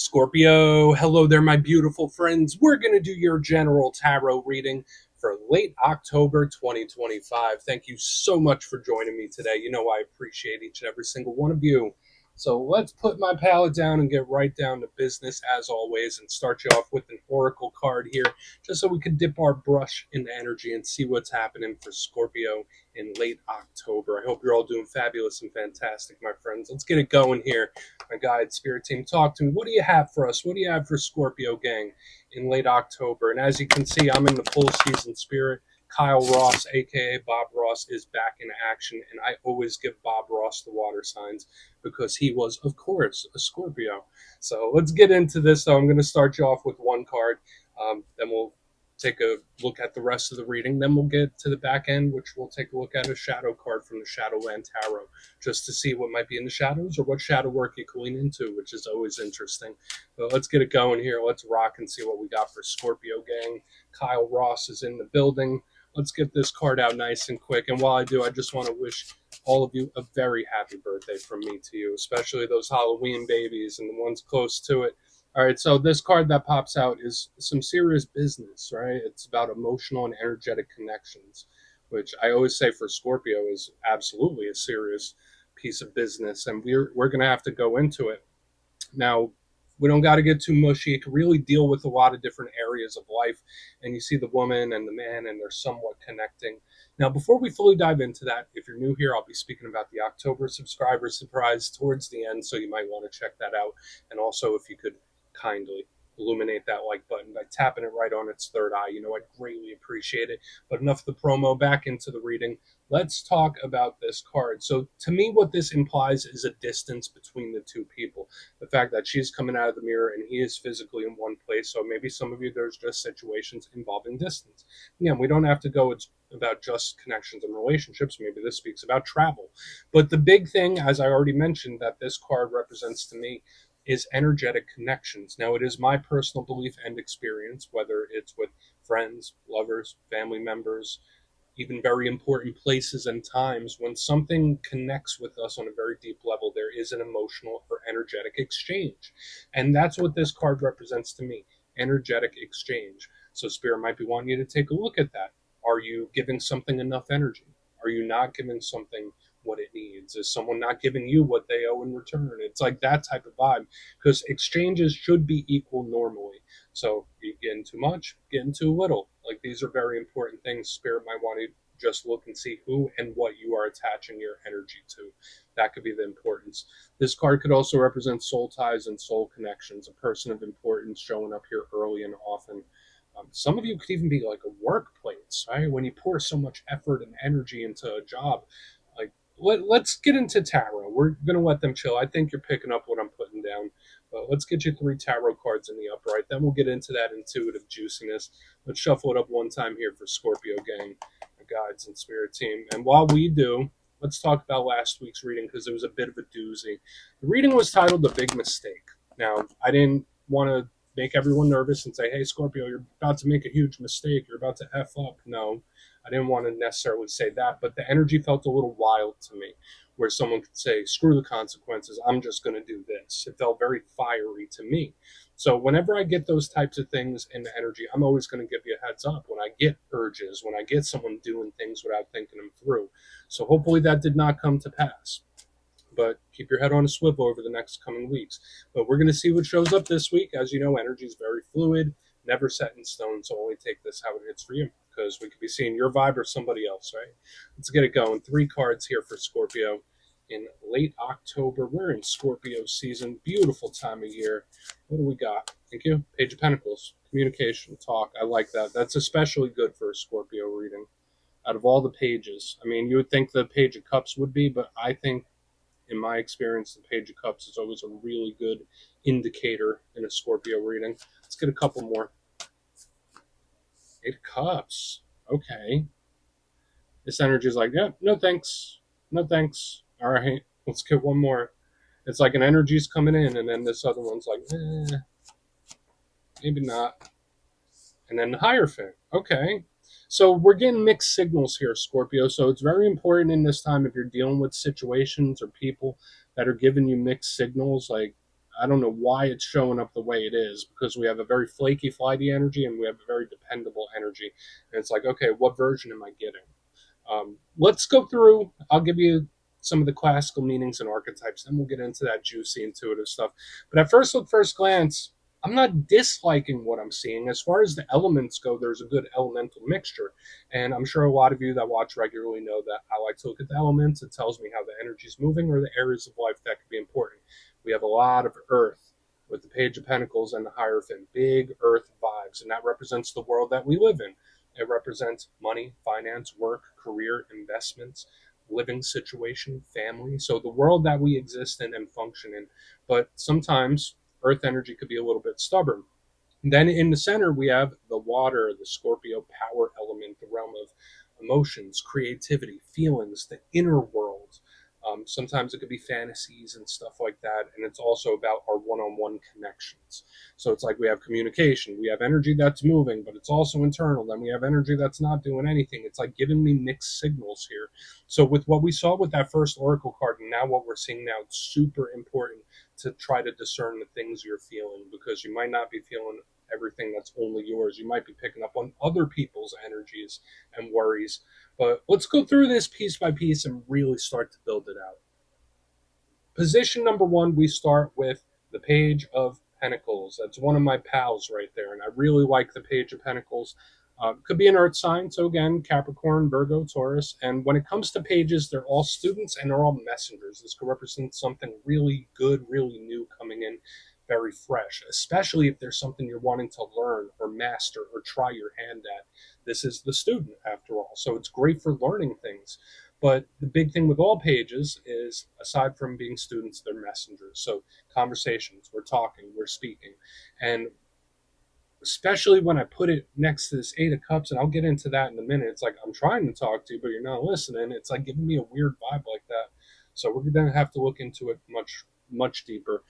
Scorpio, hello there, my beautiful friends. We're going to do your general tarot reading for late October 2025. Thank you so much for joining me today. You know, I appreciate each and every single one of you. So let's put my palette down and get right down to business as always and start you off with an oracle card here, just so we can dip our brush in the energy and see what's happening for Scorpio in late October. I hope you're all doing fabulous and fantastic, my friends. Let's get it going here. My guide spirit team, talk to me. What do you have for us? What do you have for Scorpio gang in late October? And as you can see, I'm in the full season spirit. Kyle Ross, aka Bob Ross, is back in action, and I always give Bob Ross the water signs because he was, of course, a Scorpio. So let's get into this. So I'm going to start you off with one card. Then we'll take a look at the rest of the reading. Then we'll get to the back end, which we'll take a look at a shadow card from the Shadowland Tarot, just to see what might be in the shadows or what shadow work you can lean into, which is always interesting. But let's get it going here. Let's rock and see what we got for Scorpio gang. Kyle Ross is in the building. Let's get this card out nice and quick. And while I do, I just want to wish all of you a very happy birthday from me to you, especially those Halloween babies and the ones close to it. All right, so this card that pops out is some serious business, right? It's about emotional and energetic connections, which I always say for Scorpio is absolutely a serious piece of business, and we're going to have to go into it. Now, we don't got to get too mushy. It can really deal with a lot of different areas of life, and you see the woman and the man, and they're somewhat connecting. Now, before we fully dive into that, if you're new here, I'll be speaking about the October subscriber surprise towards the end, so you might want to check that out. And also, if you could kindly illuminate that like button by tapping it right on its third eye. You know, I'd greatly appreciate it. But enough of the promo, back into the reading. Let's talk about this card. So to me, what this implies is a distance between the two people. The fact that she's coming out of the mirror and he is physically in one place. So maybe some of you, there's just situations involving distance. Again, we don't have to go about just connections and relationships. Maybe this speaks about travel. But the big thing, as I already mentioned, that this card represents to me is energetic connections. Now, it is my personal belief and experience, whether it's with friends, lovers, family members, even very important places and times, when something connects with us on a very deep level, there is an emotional or energetic exchange. And that's what this card represents to me, energetic exchange. So Spirit might be wanting you to take a look at that. Are you giving something enough energy? Are you not giving something what it needs? Is someone not giving you what they owe in return? It's like that type of vibe, because exchanges should be equal normally. So you getting too much, getting too little. Like, these are very important things. Spirit might want to just look and see who and what you are attaching your energy to. That could be the importance. This card could also represent soul ties and soul connections, a person of importance showing up here early and often. Some of you could even be like a workplace, right? When you pour so much effort and energy into a job, like, let's get into tarot. We're going to let them chill. I think you're picking up what I'm putting down. But let's get you 3 tarot cards in the upright. Then we'll get into that intuitive juiciness. Let's shuffle it up one time here for Scorpio gang, the guides and spirit team. And while we do, let's talk about last week's reading, because it was a bit of a doozy. The reading was titled The Big Mistake. Now, I didn't want to make everyone nervous and say, hey, Scorpio, you're about to make a huge mistake. You're about to F up. No, I didn't want to necessarily say that, but the energy felt a little wild to me, where someone could say, screw the consequences, I'm just going to do this. It felt very fiery to me. So whenever I get those types of things in the energy, I'm always going to give you a heads up when I get urges, when I get someone doing things without thinking them through. So hopefully that did not come to pass. But keep your head on a swivel over the next coming weeks. But we're going to see what shows up this week. As you know, energy is very fluid, never set in stone, so only take this how it hits for you, because we could be seeing your vibe or somebody else, right? Let's get it going. 3 cards here for Scorpio in late October. We're in Scorpio season. Beautiful time of year. What do we got? Thank you. Page of Pentacles. Communication. Talk. I like that. That's especially good for a Scorpio reading. Out of all the pages, I mean, you would think the Page of Cups would be, but I think, in my experience, the Page of Cups is always a really good indicator in a Scorpio reading. Let's get a couple more. 8 of Cups. Okay. This energy is like, yeah, no thanks. No thanks. All right, let's get one more. It's like an energy's coming in, and then this other one's like, maybe not. And then the Hierophant. Okay. So we're getting mixed signals here, Scorpio. So it's very important in this time, if you're dealing with situations or people that are giving you mixed signals, like, I don't know why it's showing up the way it is, because we have a very flaky, flighty energy and we have a very dependable energy. And it's like, okay, what version am I getting? Let's go through. I'll give you some of the classical meanings and archetypes, then we'll get into that juicy, intuitive stuff. But at first glance, I'm not disliking what I'm seeing. As far as the elements go, there's a good elemental mixture. And I'm sure a lot of you that watch regularly know that I like to look at the elements. It tells me how the energy is moving or the areas of life that could be important. We have a lot of earth with the Page of Pentacles and the Hierophant, big earth vibes, and that represents the world that we live in. It represents money, finance, work, career, investments, living situation, family. So the world that we exist in and function in. But sometimes earth energy could be a little bit stubborn. And then in the center, we have the water, the Scorpio power element, the realm of emotions, creativity, feelings, the inner world. Sometimes it could be fantasies and stuff like that. And it's also about our one on one connections. So it's like we have communication, we have energy that's moving, but it's also internal. Then we have energy that's not doing anything. It's like giving me mixed signals here. So with what we saw with that first oracle card, and now what we're seeing now, it's super important to try to discern the things you're feeling, because you might not be feeling everything that's only yours. You might be picking up on other people's energies and worries. But let's go through this piece by piece and really start to build it out. Position number one, we start with the Page of Pentacles. That's one of my pals right there, and I really like the Page of Pentacles. Could be an earth sign, so again, Capricorn, Virgo, Taurus. And when it comes to pages, they're all students and they're all messengers. This could represent something really good, really new coming in, very fresh, especially if there's something you're wanting to learn or master or try your hand at. This is the student, after all, so it's great for learning things. But the big thing with all pages is, aside from being students, they're messengers. So conversations, we're talking, we're speaking. And especially when I put it next to this Eight of Cups, and I'll get into that in a minute. It's like I'm trying to talk to you, but you're not listening. It's like giving me a weird vibe like that. So we're going to have to look into it much deeper.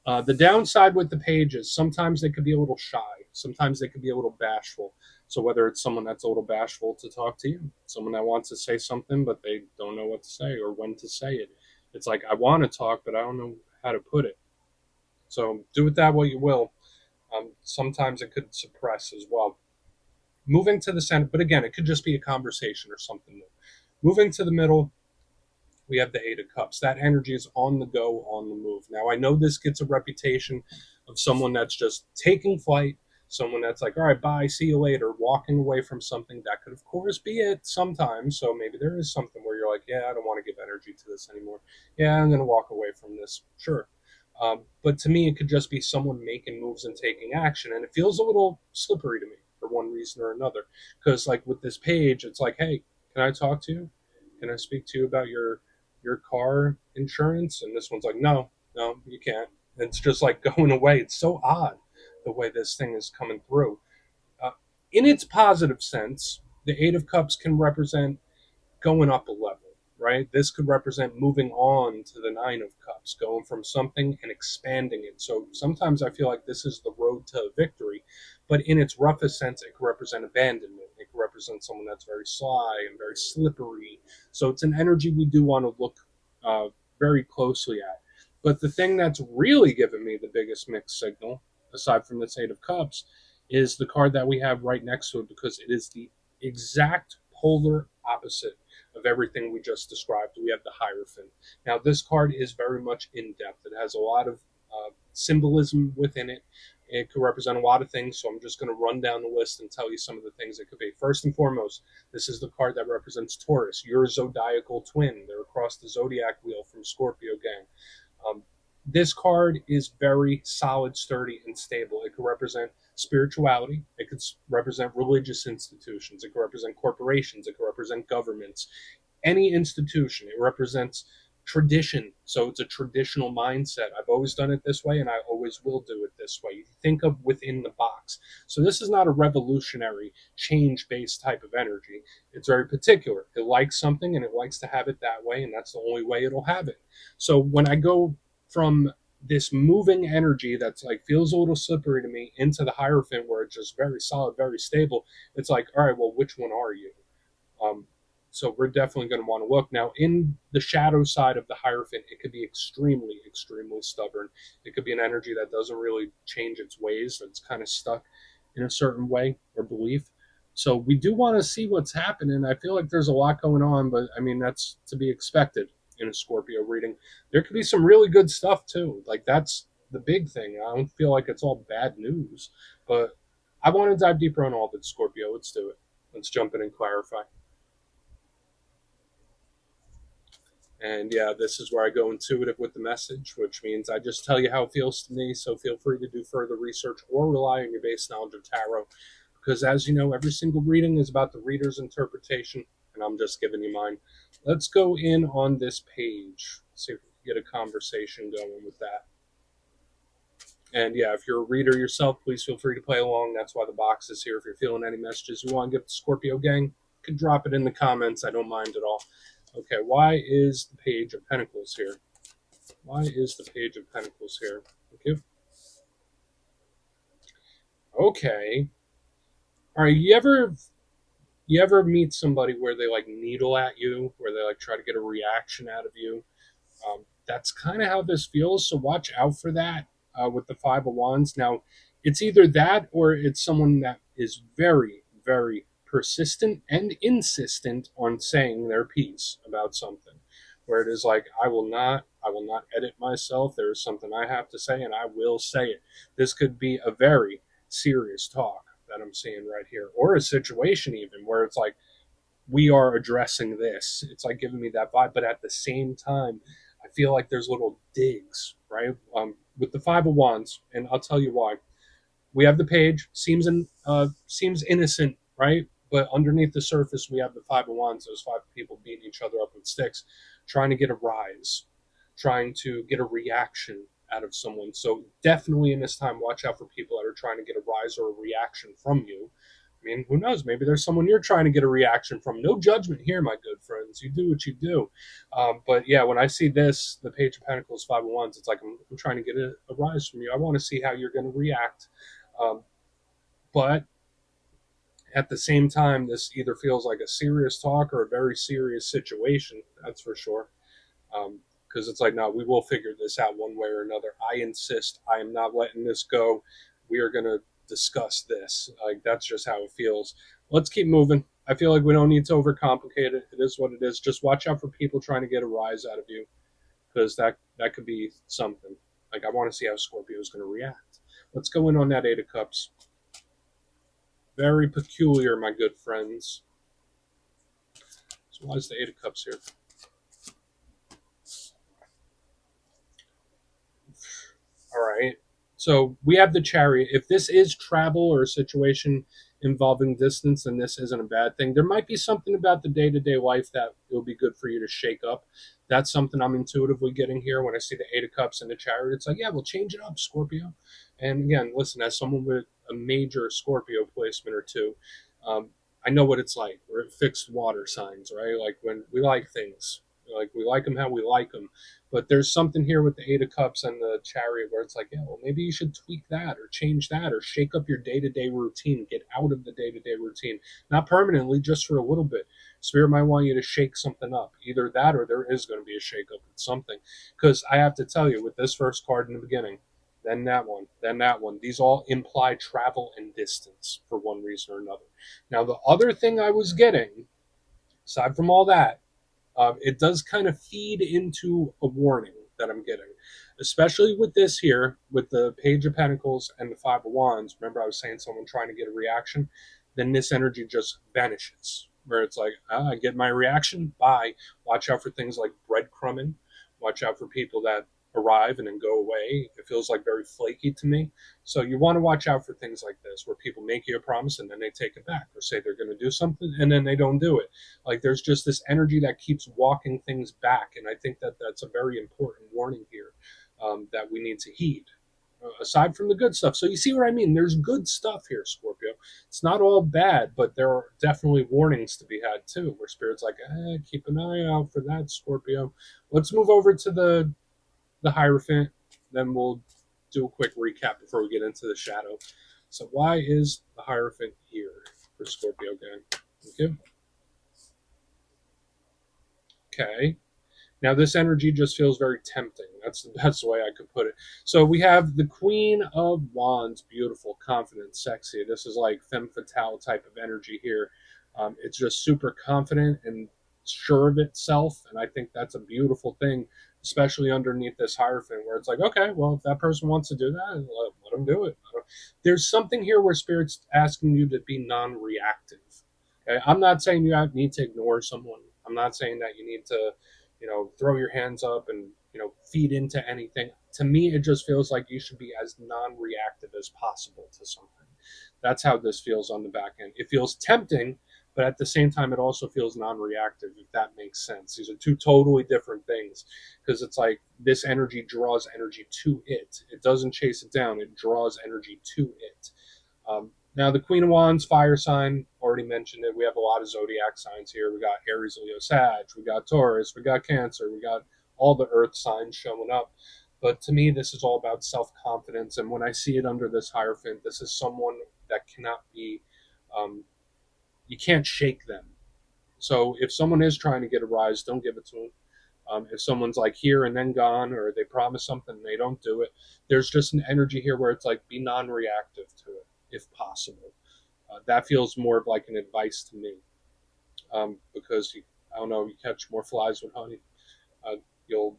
The downside with the pages, sometimes they could be a little shy. Sometimes they could be a little bashful. So whether it's someone that's a little bashful to talk to you, someone that wants to say something, but they don't know what to say or when to say it. It's like, I want to talk, but I don't know how to put it. So do with that what you will. Sometimes it could suppress as well. Moving to the center, but again, it could just be a conversation or something new. Moving to the middle, we have the Eight of Cups. That energy is on the go, on the move. Now, I know this gets a reputation of someone that's just taking flight, someone that's like, all right, bye, see you later, walking away from something. That could, of course, be it sometimes. So maybe there is something where you're like, yeah, I don't want to give energy to this anymore. Yeah, I'm going to walk away from this. Sure. But to me, it could just be someone making moves and taking action. And it feels a little slippery to me for one reason or another. Because, like with this page, it's like, hey, can I talk to you? Can I speak to you about your car insurance? And this one's like, no, no, you can't. It's just like going away. It's so odd the way this thing is coming through. Uh, in its positive sense, the Eight of Cups can represent going up a level, right? This could represent moving on to the Nine of Cups, going from something and expanding it. So sometimes I feel like this is the road to victory, but in its roughest sense, it could represent abandonment. It could represent someone that's very sly and very slippery. So it's an energy we do want to look uh, very closely at. But the thing that's really given me the biggest mixed signal, aside from this Eight of Cups, is the card that we have right next to it, because it is the exact polar opposite of everything we just described. We have the Hierophant. Now, this card is very much in depth. It has a lot of symbolism within it. It could represent a lot of things, so I'm just going to run down the list and tell you some of the things it could be. First and foremost, this is the card that represents Taurus, your zodiacal twin. They're across the zodiac wheel from Scorpio gang. This card is very solid, sturdy, and stable. It could represent spirituality. It could represent religious institutions. It could represent corporations. It could represent governments. Any institution. It represents tradition. So it's a traditional mindset. I've always done it this way, and I always will do it this way. You think of within the box. So this is not a revolutionary, change-based type of energy. It's very particular. It likes something, and it likes to have it that way, and that's the only way it'll have it. So when I go from this moving energy that's like feels a little slippery to me into the Hierophant, where it's just very solid, very stable, it's like, all right, well, which one are you? So we're definitely going to want to look. Now, in the shadow side of the Hierophant, it could be extremely, extremely stubborn. It could be an energy that doesn't really change its ways. It's kind of stuck in a certain way or belief. So we do want to see what's happening. I feel like there's a lot going on, but I mean, that's to be expected in a Scorpio reading. There could be some really good stuff too. Like, that's the big thing. I don't feel like it's all bad news, but I want to dive deeper on all of it, Scorpio. Let's do it. Let's jump in and clarify. And yeah, this is where I go intuitive with the message, which means I just tell you how it feels to me. So feel free to do further research or rely on your base knowledge of tarot. Because as you know, every single reading is about the reader's interpretation, and I'm just giving you mine. Let's go in on this page. See if we can get a conversation going with that. And yeah, if you're a reader yourself, please feel free to play along. That's why the box is here. If you're feeling any messages you want to give the Scorpio gang, you can drop it in the comments. I don't mind at all. Okay, why is the Page of Pentacles here? Why is the Page of Pentacles here? Thank you. Okay. All right, you ever meet somebody where they like needle at you, where they like try to get a reaction out of you? That's kind of how this feels. So watch out for that with the Five of Wands. Now, it's either that or it's someone that is very, very persistent and insistent on saying their piece about something. Where it is like, I will not edit myself. There is something I have to say, and I will say it. This could be a very serious talk that I'm seeing right here, or a situation even where it's like, we are addressing this. It's like giving me that vibe, but at the same time, I feel like there's little digs, right? With the Five of Wands, and I'll tell you why. We have the Page, seems innocent, right? But underneath the surface, we have the Five of Wands. Those five people beating each other up with sticks, trying to get a rise, trying to get a reaction out of someone. So definitely in this time, watch out for people that are trying to get a rise or a reaction from you. I mean, who knows? Maybe there's someone you're trying to get a reaction from. No judgment here, my good friends. You do what you do. But yeah, when I see this, the Page of Pentacles, Five of Wands, it's like I'm trying to get a rise from you. I want to see how you're going to react. But at the same time, this either feels like a serious talk or a very serious situation. That's for sure. Because it's like, no, we will figure this out one way or another. I insist. I am not letting this go. We are going to discuss this. Like, that's just how it feels. Let's keep moving. I feel like we don't need to overcomplicate it. It is what it is. Just watch out for people trying to get a rise out of you, because that could be something. Like, I want to see how Scorpio is going to react. Let's go in on that Eight of Cups. Very peculiar, my good friends. So why is the Eight of Cups here? All right. So we have the Chariot. If this is travel or a situation involving distance, then this isn't a bad thing. There might be something about the day-to-day life that it will be good for you to shake up. That's something I'm intuitively getting here when I see the Eight of Cups and the Chariot. It's like, yeah, we'll change it up, Scorpio. And again, listen, as someone with a major Scorpio placement or two, I know what it's like. We're fixed water signs, right? Like, when we like things, like we like them how we like them. But there's something here with the Eight of Cups and the Chariot where it's like, yeah, well, maybe you should tweak that or change that or shake up your day-to-day routine. Get out of the day-to-day routine. Not permanently, just for a little bit. Spirit might want you to shake something up. Either that or there is going to be a shake-up with something. Because I have to tell you, with this first card in the beginning, then that one, then that one, these all imply travel and distance for one reason or another. Now, the other thing I was getting, aside from all that, it does kind of feed into a warning that I'm getting, especially with this here, with the Page of Pentacles and the Five of Wands. Remember, I was saying someone trying to get a reaction, then this energy just vanishes, where it's like, I get my reaction, bye. Watch out for things like breadcrumbing. Watch out for people that arrive and then go away. It feels like very flaky to me. So you want to watch out for things like this, where people make you a promise and then they take it back, or say they're going to do something and then they don't do it. Like, there's just this energy that keeps walking things back, and I think that that's a very important warning here, that we need to heed. Aside from the good stuff. So you see what I mean? There's good stuff here, Scorpio. It's not all bad, but there are definitely warnings to be had too, where Spirit's like, keep an eye out for that, Scorpio. Let's move over to the Hierophant, then we'll do a quick recap before we get into the shadow. So why is the Hierophant here for Scorpio gang? Thank you. Okay. Now, this energy just feels very tempting. That's the best way I could put it. So we have the Queen of Wands, beautiful, confident, sexy. This is like femme fatale type of energy here. It's just super confident and sure of itself. And I think that's a beautiful thing, especially underneath this Hierophant, where it's like, okay, well, if that person wants to do that, let them do it. There's something here where Spirit's asking you to be non reactive. Okay? I'm not saying you need to ignore someone. I'm not saying that you need to throw your hands up and, feed into anything. To me, it just feels like you should be as non reactive as possible to something. That's how this feels on the back end. It feels tempting, but at the same time, it also feels non reactive, if that makes sense. These are two totally different things because it's like this energy draws energy to it. It doesn't chase it down, it draws energy to it. Now, the Queen of Wands, fire sign, already mentioned it. We have a lot of zodiac signs here. We got Aries, Leo, Sag, we got Taurus, we got Cancer, we got all the earth signs showing up. But to me, this is all about self confidence. And when I see it under this Hierophant, this is someone that cannot be, you can't shake them. So if someone is trying to get a rise, don't give it to them. If someone's like here and then gone, or they promise something and they don't do it, there's just an energy here where it's like be non reactive to it if possible. That feels more of like an advice to me because I don't know, you catch more flies with honey, you'll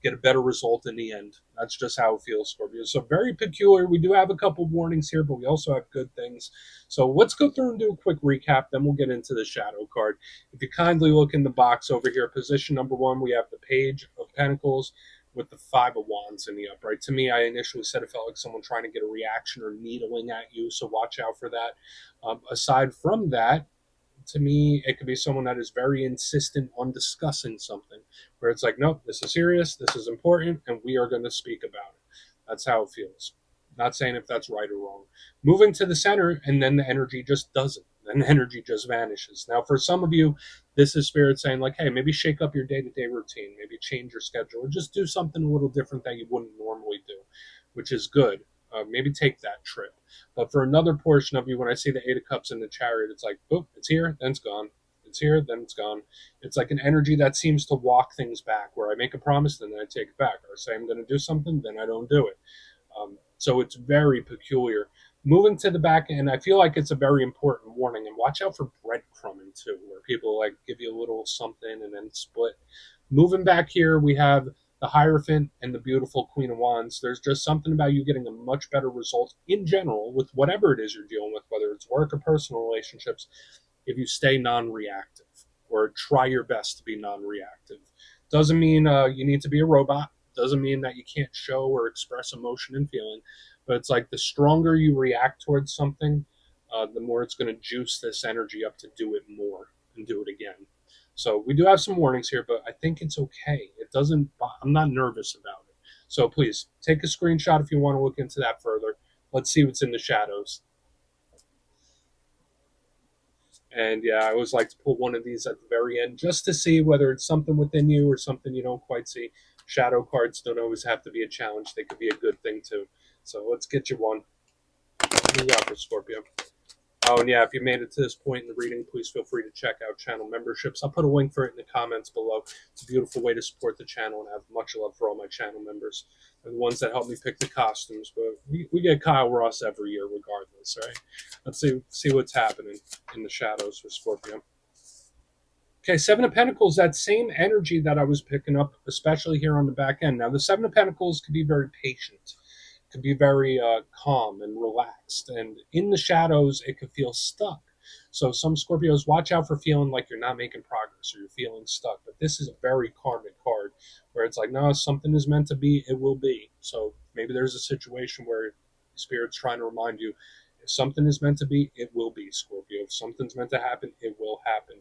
get a better result in the end. That's just how it feels, Scorpio. So very peculiar. We do have a couple warnings here, but we also have good things. So let's go through and do a quick recap. Then we'll get into the shadow card. If you kindly look in the box over here, position number 1, we have the Page of Pentacles with the Five of Wands in the upright. To me, I initially said it felt like someone trying to get a reaction or needling at you, so watch out for that. Aside from that, to me, it could be someone that is very insistent on discussing something, where it's like, nope, this is serious, this is important, and we are going to speak about it. That's how it feels. Not saying if that's right or wrong. Moving to the center, and then the energy just doesn't. Then the energy just vanishes. Now, for some of you, this is Spirit saying, like, hey, maybe shake up your day to day routine, maybe change your schedule, or just do something a little different that you wouldn't normally do, which is good. Maybe take that trip. But for another portion of you, when I see the Eight of Cups in the Chariot, it's like, boop, it's here, then it's gone. It's here, then it's gone. It's like an energy that seems to walk things back, where I make a promise, then I take it back. Or say I'm going to do something, then I don't do it. So it's very peculiar. Moving to the back end, I feel like it's a very important warning. And watch out for breadcrumbing too, where people like give you a little something and then split. Moving back here, we have the Hierophant and the beautiful Queen of Wands. There's just something about you getting a much better result in general with whatever it is you're dealing with, whether it's work or personal relationships, if you stay non reactive or try your best to be non reactive. Doesn't mean you need to be a robot, doesn't mean that you can't show or express emotion and feeling, but it's like the stronger you react towards something, the more it's going to juice this energy up to do it more and do it again. So we do have some warnings here, but I think it's okay. It doesn't. I'm not nervous about it. So please take a screenshot if you want to look into that further. Let's see what's in the shadows. And yeah, I always like to pull one of these at the very end just to see whether it's something within you or something you don't quite see. Shadow cards don't always have to be a challenge, they could be a good thing too. So let's get you one. What do you got for Scorpio? Oh, and yeah, if you made it to this point in the reading, please feel free to check out channel memberships. I'll put a link for it in the comments below. It's a beautiful way to support the channel, and I have much love for all my channel members. They're the ones that help me pick the costumes, but we get Kyle Ross every year regardless, right? Let's see what's happening in the shadows for Scorpio. Okay, Seven of Pentacles, that same energy that I was picking up, especially here on the back end. Now, the Seven of Pentacles can be very patient, can be very calm and relaxed. And in the shadows, it could feel stuck. So some Scorpios, watch out for feeling like you're not making progress or you're feeling stuck. But this is a very karmic card where it's like, no, something is meant to be, it will be. So maybe there's a situation where Spirit's trying to remind you, if something is meant to be, it will be, Scorpio. If something's meant to happen, it will happen.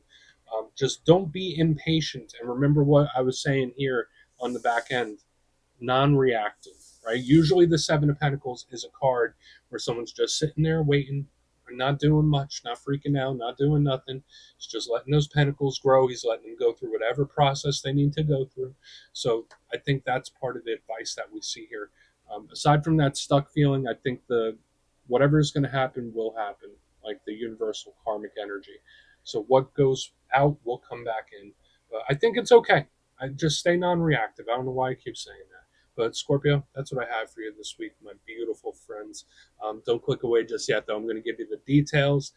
Just don't be impatient. And remember what I was saying here on the back end, non-reactive, right? Usually the Seven of Pentacles is a card where someone's just sitting there waiting, not doing much, not freaking out, not doing nothing. He's just letting those pentacles grow. He's letting them go through whatever process they need to go through. So I think that's part of the advice that we see here. Aside from that stuck feeling, I think the whatever is going to happen will happen, like the universal karmic energy. So what goes out will come back in. But I think it's okay. I just stay non-reactive. I don't know why I keep saying that. But Scorpio, that's what I have for you this week, my beautiful friends. Don't click away just yet, though. I'm going to give you the details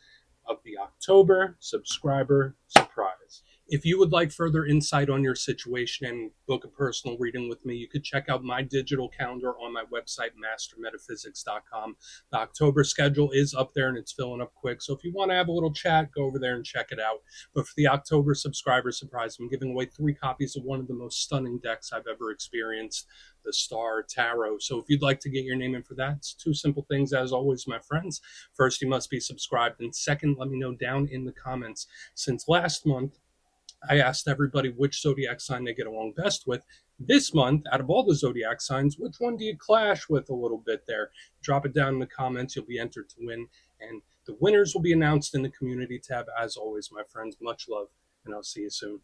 of the October subscriber surprise. If you would like further insight on your situation and book a personal reading with me, you could check out my digital calendar on my website, mastermetaphysics.com. The October schedule is up there and it's filling up quick. So if you want to have a little chat, go over there and check it out. But for the October subscriber surprise, I'm giving away 3 copies of one of the most stunning decks I've ever experienced, the Star Tarot. So if you'd like to get your name in for that, it's 2 simple things as always, my friends. First, you must be subscribed. And second, let me know down in the comments. Since last month, I asked everybody which zodiac sign they get along best with. This month, out of all the zodiac signs, which one do you clash with a little bit there? Drop it down in the comments. You'll be entered to win. And the winners will be announced in the community tab. As always, my friends, much love, and I'll see you soon.